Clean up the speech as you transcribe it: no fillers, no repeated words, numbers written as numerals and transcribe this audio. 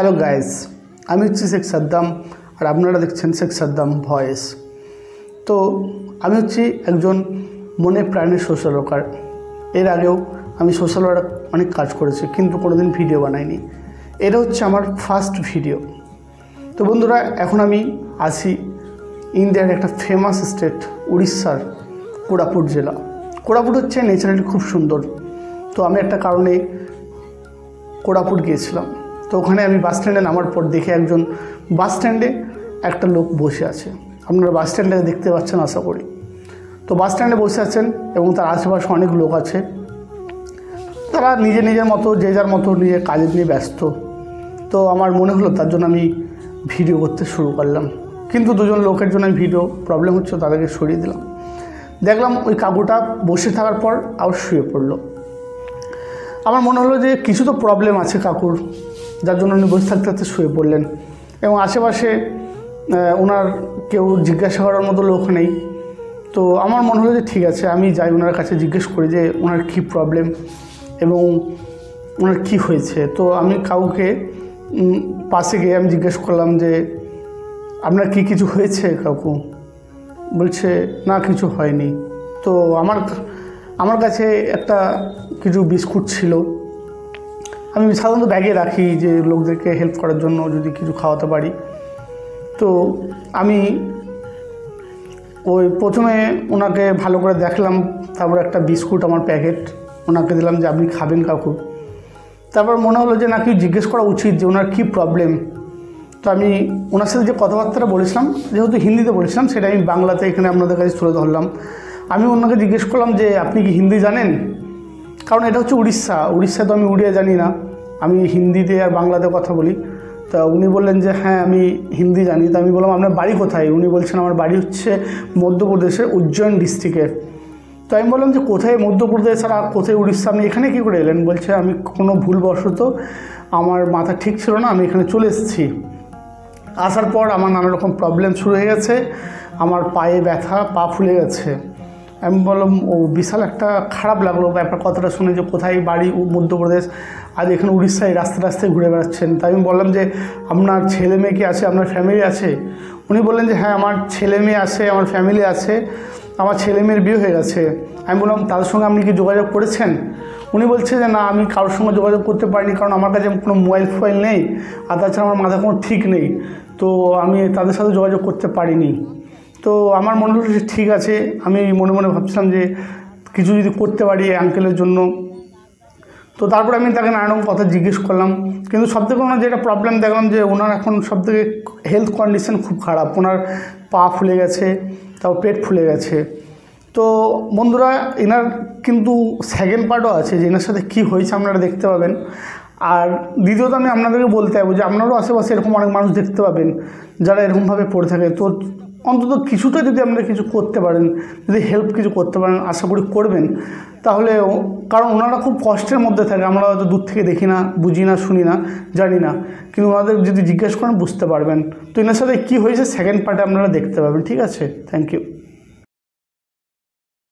Hello guys, আমি হচ্ছি শেখ সাদ্দাম আর আপনারা দেখছেন শেখ সাদ্দাম ভয়েস। তো আমি হচ্ছি একজন মনে প্রাণের সোশ্যাল ওয়ার্কার। এর আগেও আমি সোশ্যাল ওয়ার্ক অনেক কাজ করেছি, কিন্তু কোনোদিন ভিডিও বানাইনি। এটা হচ্ছে আমার ফার্স্ট ভিডিও। তো বন্ধুরা, এখন আমি আসি ইন্ডিয়ার একটা ফেমাস স্টেট উড়িষ্যার কোরাপুট জেলা। কোরাপুট হচ্ছে নেচারালি খুব সুন্দর। তো আমি একটা কারণে কোরাপুট গিয়েছিলাম। তো ওখানে আমি বাস স্ট্যান্ডে নামার পর দেখে একজন বাস স্ট্যান্ডে একটা লোক বসে আছে। আপনারা বাস স্ট্যান্ডে দেখতে পাচ্ছেন আশা করি। তো বাস স্ট্যান্ডে বসে আছেন এবং তার আশেপাশে অনেক লোক আছে। তারা নিজের মতো যে যার মতো নিজের কাজের নিয়ে ব্যস্ত। তো আমার মনে হলো তার জন্য আমি ভিডিও করতে শুরু করলাম, কিন্তু দুজন লোকের জন্য আমি ভিডিও প্রবলেম হচ্ছে, তাদেরকে সরিয়ে দিলাম। দেখলাম ওই কাকুটা বসে থাকার পর আবার শুয়ে পড়লো। আমার মনে হলো যে কিছু তো প্রবলেম আছে কাকুর, যার জন্য উনি বসে থাকতে থাকতে শুয়ে পড়লেন এবং আশেপাশে ওনার কেউ জিজ্ঞাসা করার মতো লোক নেই। তো আমার মনে হলো যে ঠিক আছে, আমি যাই ওনার কাছে জিজ্ঞেস করি যে ওনার কী প্রবলেম এবং ওনার কী হয়েছে। তো আমি কাউকে পাশে গিয়ে আমি জিজ্ঞেস করলাম যে আপনার কি কিছু হয়েছে কাকু? বলছে না, কিছু হয়নি। তো আমার কাছে একটা কিছু বিস্কুট ছিল, আমি সাধারণত ব্যাগে রাখি যে লোকদেরকে হেল্প করার জন্য যদি কিছু খাওয়াতে পারি। তো আমি ওই প্রথমে ওনাকে ভালো করে দেখলাম, তারপর একটা বিস্কুট আমার প্যাকেট ওনাকে দিলাম যে আপনি খাবেন কাকু। তারপর মনে হলো যে না, কি জিজ্ঞেস করা উচিত যে ওনার কী প্রবলেম। তো আমি ওনার সাথে যে কথাবার্তাটা বলেছিলাম, যেহেতু হিন্দিতে বলেছিলাম, সেটা আমি বাংলাতে এখানে আপনাদের কাছে তুলে ধরলাম। আমি ওনাকে জিজ্ঞেস করলাম যে আপনি কি হিন্দি জানেন? কারণ এটা হচ্ছে উড়িষ্যা তো আমি উড়িয়া জানি না, আমি হিন্দিতে আর বাংলাতে কথা বলি। তা উনি বললেন যে হ্যাঁ আমি হিন্দি জানি। তো আমি বললাম আপনার বাড়ি কোথায়? উনি বলছেন আমার বাড়ি হচ্ছে মধ্যপ্রদেশের উজ্জয়ন ডিস্ট্রিক্টের। তো আমি বললাম যে কোথায় মধ্যপ্রদেশ আর কোথায় উড়িষ্যা, আপনি এখানে কী করে এলেন? বলছে আমি কোনো ভুলবশত আমার মাথা ঠিক ছিল না, আমি এখানে চলে এসেছি। আসার পর আমার নানা রকম প্রবলেম শুরু হয়ে গেছে, আমার পায়ে ব্যথা, পা ফুলে গেছে। আমি বললাম ও বিশাল একটা খারাপ লাগলো ব্যাপার কথাটা শুনে, যে কোথায় বাড়ি মধ্যপ্রদেশ, আজ এখানে উড়িষ্যায় রাস্তায় ঘুরে বেড়াচ্ছেন। তাই আমি বললাম যে আপনার ছেলে মেয়ে কি আছে, আপনার ফ্যামিলি আছে? উনি বললেন যে হ্যাঁ আমার ছেলে মেয়ে আছে, আমার ফ্যামিলি আছে, আমার ছেলে মেয়ের বিয়ে হয়ে গেছে। আমি বললাম তাদের সঙ্গে আপনি কি যোগাযোগ করেছেন? উনি বলছে যে না, আমি কারোর সঙ্গে যোগাযোগ করতে পারিনি, কারণ আমার কাছে কোনো মোবাইল ফোবাইল নেই, আর তাছাড়া আমার মাথা কোনো ঠিক নেই। তো আমি তাদের সাথে যোগাযোগ করতে পারিনি। তো আমার মনে হলো যে ঠিক আছে, আমি মনে মনে ভাবছিলাম যে কিছু যদি করতে পারি আঙ্কেলের জন্য। তো তারপরে আমি তাকে নানা রকম কথা জিজ্ঞেস করলাম, কিন্তু সবথেকে ওনার যেটা প্রবলেম দেখলাম যে ওনার এখন সবথেকে হেলথ কন্ডিশন খুব খারাপ। ওনার পা ফুলে গেছে, তাও পেট ফুলে গেছে। তো বন্ধুরা, এনার কিন্তু সেকেন্ড পার্টও আছে, যে এনার সাথে কী হয়েছে আপনারা দেখতে পাবেন। আর দ্বিতীয়ত আমি আপনাদেরকে বলতে চাইবো যে আপনারাও আশেপাশে এরকম অনেক মানুষ দেখতে পাবেন যারা এরকমভাবে পড়ে থাকে। তো অন্তত কিছুটা যদি আপনারা কিছু করতে পারেন, যদি হেল্প কিছু করতে পারেন, আশা করি করবেন। তাহলে কারণ ওনারা খুব কষ্টের মধ্যে থাকে, আমরা হয়তো দূর থেকে দেখি না, বুঝি না, শুনি না, জানি না, কিন্তু ওনাদের যদি জিজ্ঞেস করেন বুঝতে পারবেন। তো এনার সাথে কী হয়েছে সেকেন্ড পার্টে আপনারা দেখতে পাবেন। ঠিক আছে, থ্যাংক ইউ।